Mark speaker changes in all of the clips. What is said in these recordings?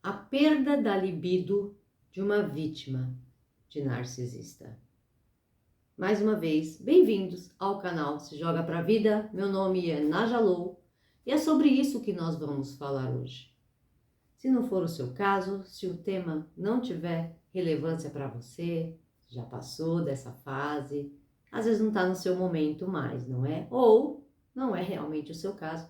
Speaker 1: A perda da libido de uma vítima de narcisista. Mais uma vez, bem-vindos ao canal Se Joga Pra Vida. Meu nome é Najalou e é sobre isso que nós vamos falar hoje. Se não for o seu caso, se o tema não tiver relevância para você, já passou dessa fase, às vezes não está no seu momento mais, não é? Ou não é realmente o seu caso,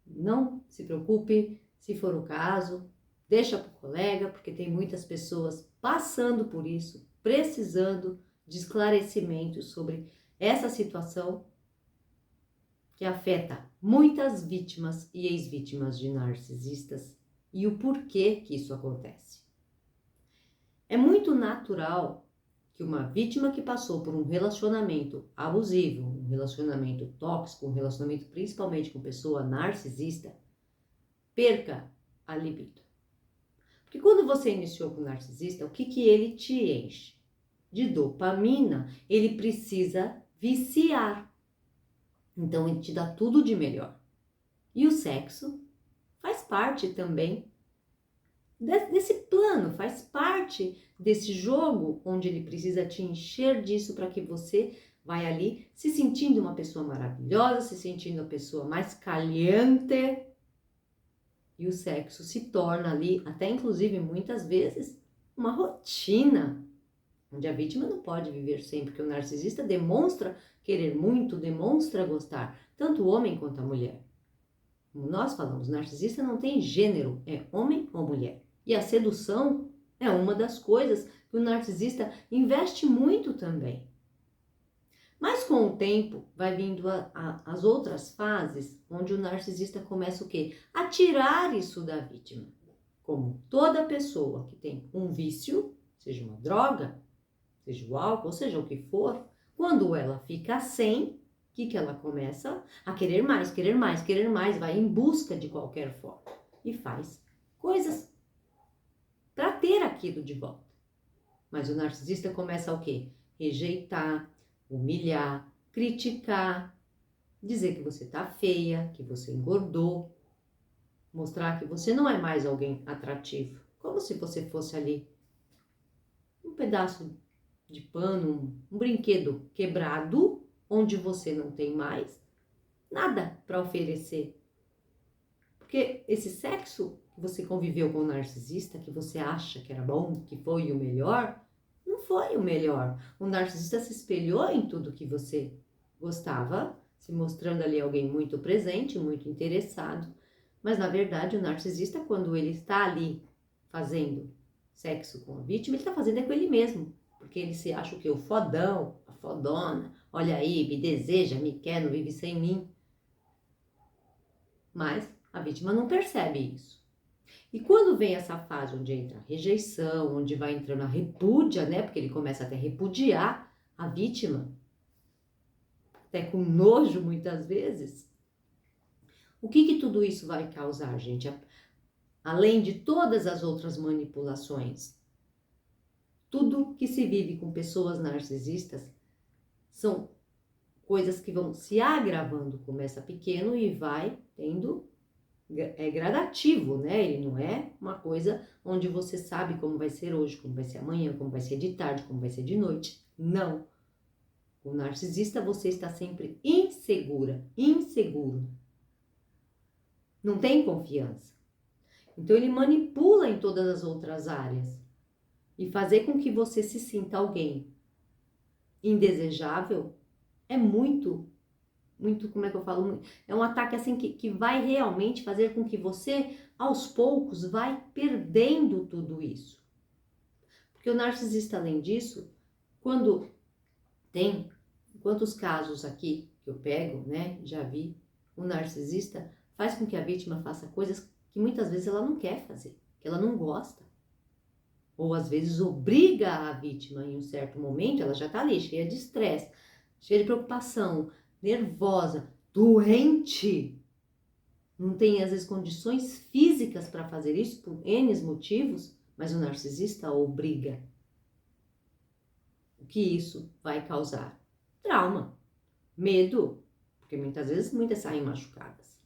Speaker 1: não se preocupe. Se for o caso, deixa para o colega, porque tem muitas pessoas passando por isso, precisando de esclarecimentos sobre essa situação que afeta muitas vítimas e ex-vítimas de narcisistas e o porquê que isso acontece. É muito natural que uma vítima que passou por um relacionamento abusivo, um relacionamento tóxico, um relacionamento principalmente com pessoa narcisista, perca a libido. Porque quando você iniciou com o narcisista, o que ele te enche? De dopamina. Ele precisa viciar. Então ele te dá tudo de melhor. E o sexo faz parte também desse plano, faz parte desse jogo onde ele precisa te encher disso para que você vai ali se sentindo uma pessoa maravilhosa, se sentindo a pessoa mais caliente. E o sexo se torna ali, até inclusive muitas vezes, uma rotina, onde a vítima não pode viver sempre, porque o narcisista demonstra querer muito, demonstra gostar, tanto o homem quanto a mulher. Como nós falamos, narcisista não tem gênero, é homem ou mulher. E a sedução é uma das coisas que o narcisista investe muito também. Mas com o tempo vai vindo as outras fases, onde o narcisista começa o quê? A tirar isso da vítima. Como toda pessoa que tem um vício, seja uma droga, seja o álcool, seja o que for, quando ela fica sem, o que ela começa? A querer mais, querer mais, querer mais, vai em busca de qualquer forma e faz coisas para ter aquilo de volta. Mas o narcisista começa o quê? Rejeitar, humilhar, criticar, dizer que você tá feia, que você engordou, mostrar que você não é mais alguém atrativo, como se você fosse ali um pedaço de pano, um brinquedo quebrado, onde você não tem mais nada para oferecer. Porque esse sexo que você conviveu com o narcisista, que você acha que era bom, que foi o melhor, não foi o melhor. O narcisista se espelhou em tudo que você gostava, se mostrando ali alguém muito presente, muito interessado. Mas, na verdade, o narcisista, quando ele está ali fazendo sexo com a vítima, ele está fazendo é com ele mesmo. Porque ele se acha o quê? O fodão, a fodona. Olha aí, me deseja, me quer, não vive sem mim. Mas a vítima não percebe isso. E quando vem essa fase onde entra a rejeição, onde vai entrando a repúdia, né? Porque ele começa até a repudiar a vítima, até com nojo muitas vezes. O que tudo isso vai causar, gente? Além de todas as outras manipulações. Tudo que se vive com pessoas narcisistas são coisas que vão se agravando. Começa pequeno e vai tendo... É gradativo, né? Ele não é uma coisa onde você sabe como vai ser hoje, como vai ser amanhã, como vai ser de tarde, como vai ser de noite. Não. O narcisista, você está sempre insegura, inseguro. Não tem confiança. Então ele manipula em todas as outras áreas. E fazer com que você se sinta alguém indesejável é muito, como é que eu falo? É um ataque assim que vai realmente fazer com que você, aos poucos, vai perdendo tudo isso. Porque o narcisista, além disso, quando tem, quantos casos aqui que eu pego, né, já vi, o narcisista faz com que a vítima faça coisas que muitas vezes ela não quer fazer, que ela não gosta. Ou às vezes obriga a vítima em um certo momento, ela já tá ali cheia de estresse, cheia de preocupação, nervosa, doente. Não tem às vezes condições físicas para fazer isso por N motivos, mas o narcisista obriga. O que isso vai causar? Trauma, medo, porque muitas vezes muitas saem machucadas.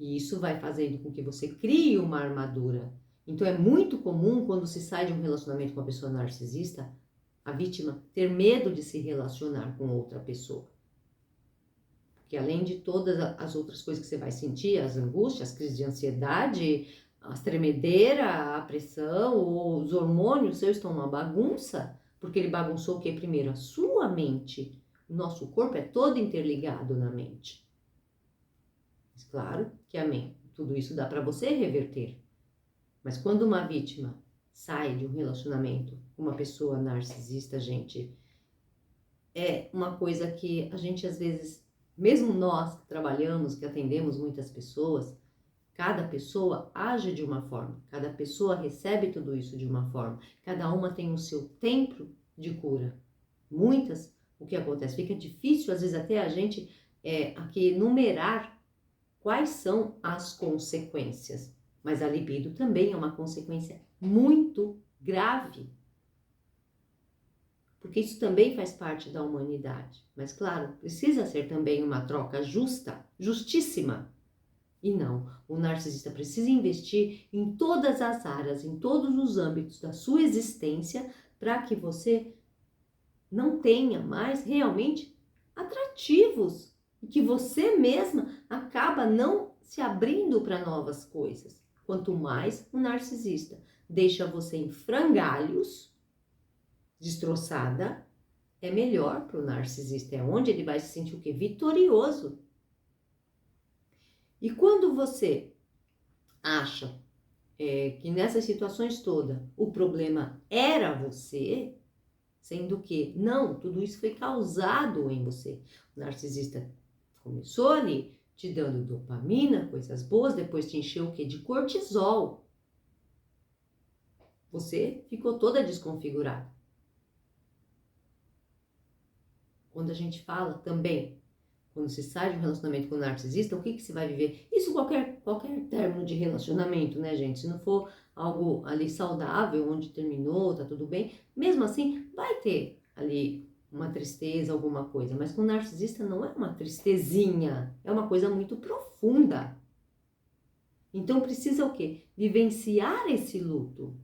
Speaker 1: E isso vai fazendo com que você crie uma armadura. Então é muito comum quando se sai de um relacionamento com uma pessoa narcisista, a vítima ter medo de se relacionar com outra pessoa. Porque além de todas as outras coisas que você vai sentir, as angústias, as crises de ansiedade, as tremedeiras, a pressão, os hormônios seus estão uma bagunça, porque ele bagunçou o que primeiro? A sua mente. O nosso corpo é todo interligado na mente. Mas claro que tudo isso dá para você reverter. Mas quando uma vítima sai de um relacionamento com uma pessoa narcisista, gente, é uma coisa que a gente às vezes, mesmo nós que trabalhamos, que atendemos muitas pessoas, cada pessoa age de uma forma, cada pessoa recebe tudo isso de uma forma, cada uma tem o seu tempo de cura. Muitas, o que acontece? Fica difícil às vezes até a gente aqui enumerar quais são as consequências. Mas a libido também é uma consequência muito grave. Porque isso também faz parte da humanidade. Mas claro, precisa ser também uma troca justa, justíssima. E não, o narcisista precisa investir em todas as áreas, em todos os âmbitos da sua existência, para que você não tenha mais realmente atrativos. E que você mesma acaba não se abrindo para novas coisas. Quanto mais o narcisista deixa você em frangalhos, destroçada, é melhor para o narcisista. É onde ele vai se sentir o quê? Vitorioso. E quando você acha que nessas situações todas o problema era você, sendo que não, tudo isso foi causado em você. O narcisista começou ali te dando dopamina, coisas boas, depois te encheu o quê? De cortisol. Você ficou toda desconfigurada. Quando a gente fala também, quando se sai de um relacionamento com um narcisista, o que se vai viver? Isso qualquer término de relacionamento, né, gente? Se não for algo ali saudável, onde terminou, tá tudo bem, mesmo assim, vai ter ali uma tristeza, alguma coisa. Mas com o narcisista não é uma tristezinha, é uma coisa muito profunda. Então precisa o quê? Vivenciar esse luto.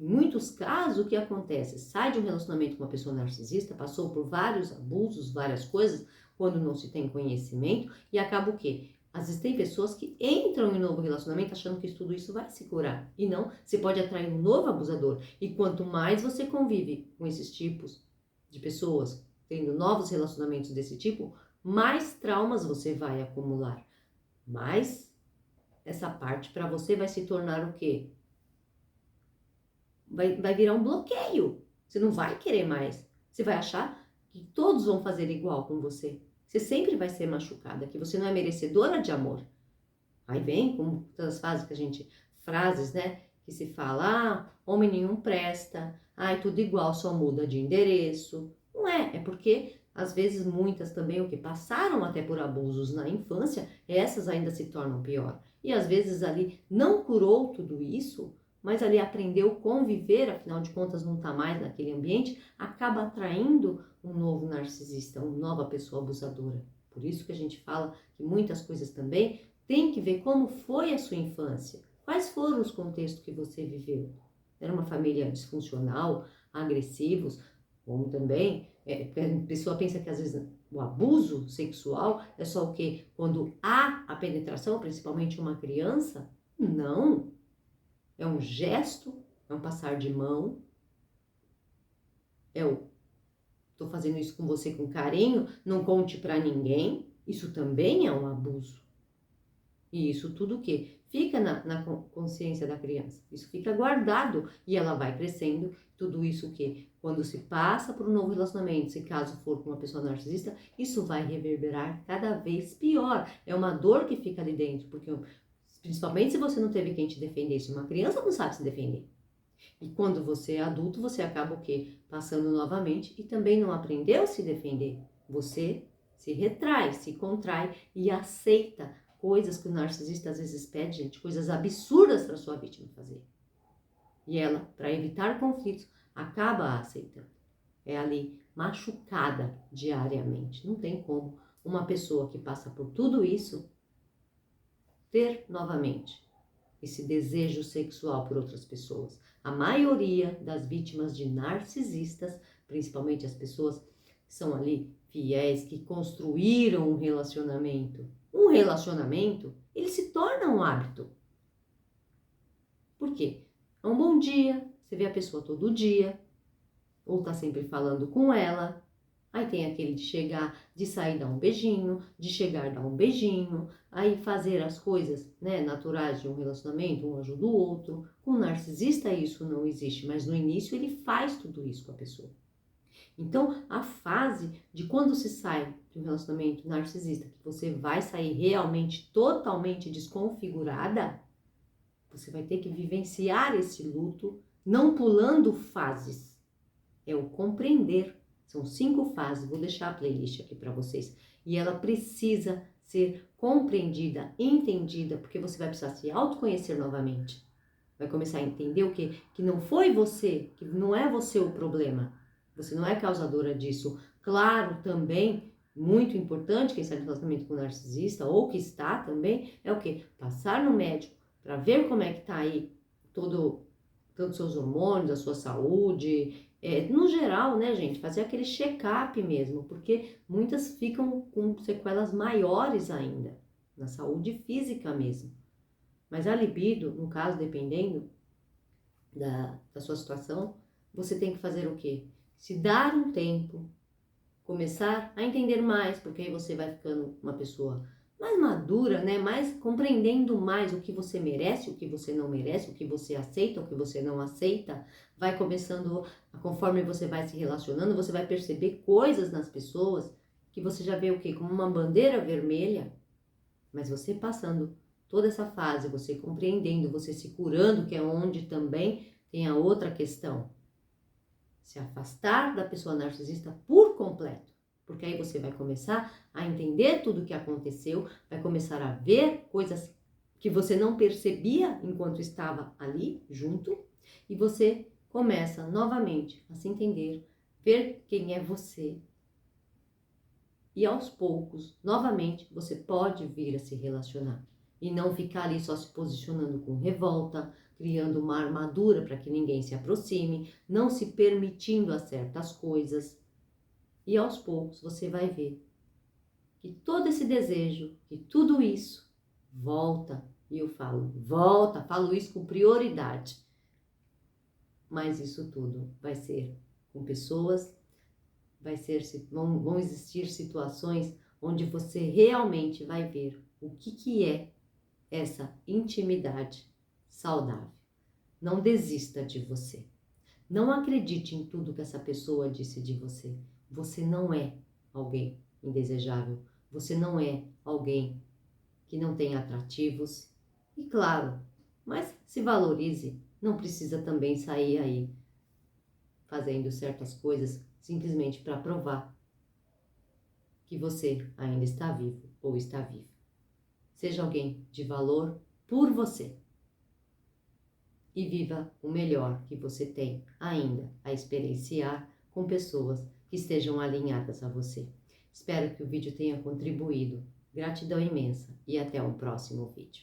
Speaker 1: Em muitos casos, o que acontece? Sai de um relacionamento com uma pessoa narcisista, passou por vários abusos, várias coisas, quando não se tem conhecimento, e acaba o quê? Às vezes tem pessoas que entram em um novo relacionamento achando que tudo isso vai se curar. E não, você pode atrair um novo abusador. E quanto mais você convive com esses tipos de pessoas, tendo novos relacionamentos desse tipo, mais traumas você vai acumular. Mais essa parte para você vai se tornar o quê? Vai virar um bloqueio. Você não vai querer mais. Você vai achar que todos vão fazer igual com você. Você sempre vai ser machucada, que você não é merecedora de amor. Aí vem, como todas as frases, né? Que se fala, homem nenhum presta, tudo igual, só muda de endereço. Não é porque às vezes muitas também o que passaram até por abusos na infância, essas ainda se tornam pior. E às vezes ali não curou tudo isso, mas ali aprendeu a conviver, afinal de contas não está mais naquele ambiente, acaba atraindo um novo narcisista, uma nova pessoa abusadora. Por isso que a gente fala que muitas coisas também tem que ver como foi a sua infância, quais foram os contextos que você viveu. Era uma família disfuncional, agressivos, como também, a pessoa pensa que às vezes o abuso sexual é só o quê? Quando há a penetração, principalmente uma criança, não. É um gesto, é um passar de mão, tô fazendo isso com você com carinho, não conte pra ninguém, isso também é um abuso. E isso tudo o quê? Fica na consciência da criança, isso fica guardado e ela vai crescendo, tudo isso o quê? Quando se passa por um novo relacionamento, se caso for com uma pessoa narcisista, isso vai reverberar cada vez pior, é uma dor que fica ali dentro, porque principalmente se você não teve quem te defendesse. Uma criança não sabe se defender. E quando você é adulto, você acaba o quê? Passando novamente e também não aprendeu a se defender. Você se retrai, se contrai e aceita coisas que o narcisista às vezes pede, gente, coisas absurdas para sua vítima fazer. E ela, para evitar conflitos, acaba aceitando. É ali machucada diariamente. Não tem como uma pessoa que passa por tudo isso ter novamente esse desejo sexual por outras pessoas. A maioria das vítimas de narcisistas, principalmente as pessoas que são ali fiéis, que construíram um relacionamento, ele se torna um hábito. Por quê? É um bom dia, você vê a pessoa todo dia, ou tá sempre falando com ela. Aí tem aquele de chegar, de sair dar um beijinho, de chegar dar um beijinho, aí fazer as coisas, né, naturais de um relacionamento, um ajuda o outro. Com o narcisista isso não existe, mas no início ele faz tudo isso com a pessoa. Então, a fase de quando se sai de um relacionamento narcisista, que você vai sair realmente totalmente desconfigurada, você vai ter que vivenciar esse luto, não pulando fases. É o compreender. São 5 fases, vou deixar a playlist aqui para vocês. E ela precisa ser compreendida, entendida, porque você vai precisar se autoconhecer novamente. Vai começar a entender o quê? Que não foi você, que não é você o problema. Você não é causadora disso. Claro, também, muito importante, quem está em relacionamento com um narcisista, ou que está também, é o quê? Passar no médico para ver como é que está aí todos os seus hormônios, a sua saúde, no geral, né, gente, fazer aquele check-up mesmo, porque muitas ficam com sequelas maiores ainda, na saúde física mesmo. Mas a libido, no caso, dependendo da sua situação, você tem que fazer o quê? Se dar um tempo, começar a entender mais, porque aí você vai ficando uma pessoa mais madura, né? Mais compreendendo mais o que você merece, o que você não merece, o que você aceita, o que você não aceita. Vai começando, conforme você vai se relacionando, você vai perceber coisas nas pessoas que você já vê o quê? Como uma bandeira vermelha. Mas você passando toda essa fase, você compreendendo, você se curando, que é onde também tem a outra questão. Se afastar da pessoa narcisista por completo. Porque aí você vai começar a entender tudo o que aconteceu, vai começar a ver coisas que você não percebia enquanto estava ali junto, e você começa novamente a se entender, ver quem é você. E aos poucos, novamente, você pode vir a se relacionar. E não ficar ali só se posicionando com revolta, criando uma armadura para que ninguém se aproxime, não se permitindo a certas coisas. E aos poucos você vai ver que todo esse desejo, que tudo isso volta. E eu falo, volta, falo isso com prioridade. Mas isso tudo vai ser com pessoas, vão existir situações onde você realmente vai ver o que é essa intimidade saudável. Não desista de você. Não acredite em tudo que essa pessoa disse de você. Você não é alguém indesejável. Você não é alguém que não tem atrativos. E claro, mas se valorize. Não precisa também sair aí fazendo certas coisas simplesmente para provar que você ainda está vivo ou está vivo. Seja alguém de valor por você. E viva o melhor que você tem ainda a experienciar com pessoas que estejam alinhadas a você. Espero que o vídeo tenha contribuído. Gratidão imensa e até um próximo vídeo.